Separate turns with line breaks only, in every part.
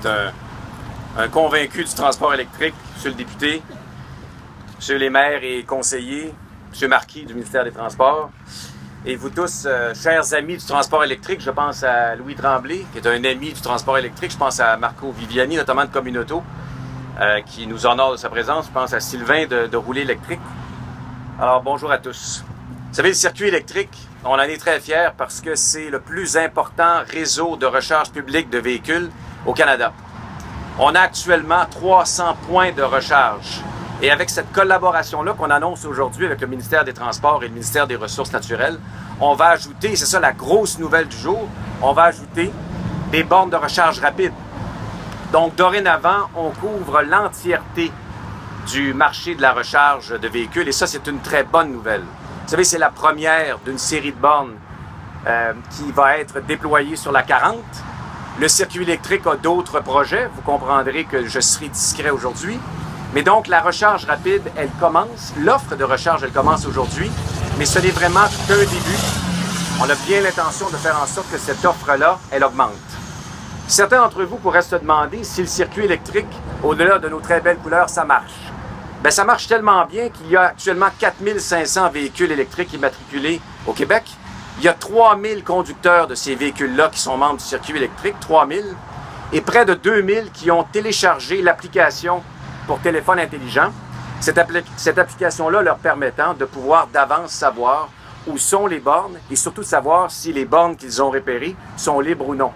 est un convaincu du transport électrique, Monsieur le député, Monsieur les maires et conseillers, Monsieur Marquis du ministère des Transports, et vous tous, chers amis du transport électrique. Je pense à Louis Tremblay, qui est un ami du transport électrique. Je pense à Marco Viviani, notamment de Communauto, qui nous honore de sa présence. Je pense à Sylvain de Rouler électrique. Alors, bonjour à tous. Vous savez, le circuit électrique, on en est très fiers parce que c'est le plus important réseau de recharge publique de véhicules au Canada. On a actuellement 300 points de recharge. Et avec cette collaboration-là qu'on annonce aujourd'hui avec le ministère des Transports et le ministère des Ressources naturelles, on va ajouter, c'est ça la grosse nouvelle du jour, on va ajouter des bornes de recharge rapide. Donc, dorénavant, on couvre l'entièreté du marché de la recharge de véhicules et ça, c'est une très bonne nouvelle. Vous savez, c'est la première d'une série de bornes qui va être déployée sur la 40. Le circuit électrique a d'autres projets. Vous comprendrez que je serai discret aujourd'hui. Mais donc, la recharge rapide, elle commence. L'offre de recharge, elle commence aujourd'hui. Mais ce n'est vraiment qu'un début. On a bien l'intention de faire en sorte que cette offre-là, elle augmente. Certains d'entre vous pourraient se demander si le circuit électrique, au-delà de nos très belles couleurs, ça marche. Bien, ça marche tellement bien qu'il y a actuellement 4500 véhicules électriques immatriculés au Québec. Il y a 3000 conducteurs de ces véhicules-là qui sont membres du circuit électrique, 3000, et près de 2000 qui ont téléchargé l'application pour téléphone intelligent. Cette application-là leur permettant de pouvoir d'avance savoir où sont les bornes et surtout savoir si les bornes qu'ils ont repérées sont libres ou non.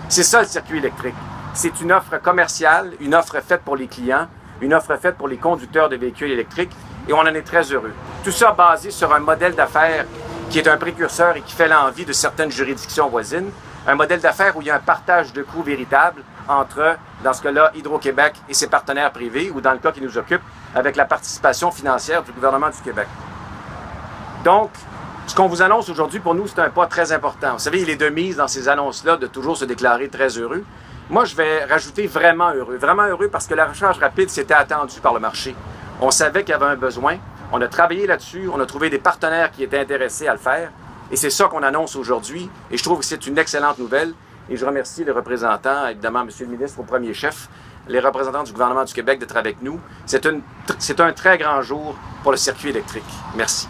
C'est ça le circuit électrique. C'est une offre commerciale, une offre faite pour les clients, une offre faite pour les conducteurs de véhicules électriques et on en est très heureux. Tout ça basé sur un modèle d'affaires qui est un précurseur et qui fait l'envie de certaines juridictions voisines. Un modèle d'affaires où il y a un partage de coûts véritable entre, dans ce cas-là, Hydro-Québec et ses partenaires privés, ou dans le cas qui nous occupe, avec la participation financière du gouvernement du Québec. Donc, ce qu'on vous annonce aujourd'hui, pour nous, c'est un pas très important. Vous savez, il est de mise dans ces annonces-là de toujours se déclarer très heureux. Moi, je vais rajouter vraiment heureux parce que la recharge rapide, c'était attendu par le marché. On savait qu'il y avait un besoin. On a travaillé là-dessus, on a trouvé des partenaires qui étaient intéressés à le faire. Et c'est ça qu'on annonce aujourd'hui. Et je trouve que c'est une excellente nouvelle. Et je remercie les représentants, évidemment, M. le ministre au premier chef, les représentants du gouvernement du Québec d'être avec nous. C'est un très grand jour pour le circuit électrique. Merci.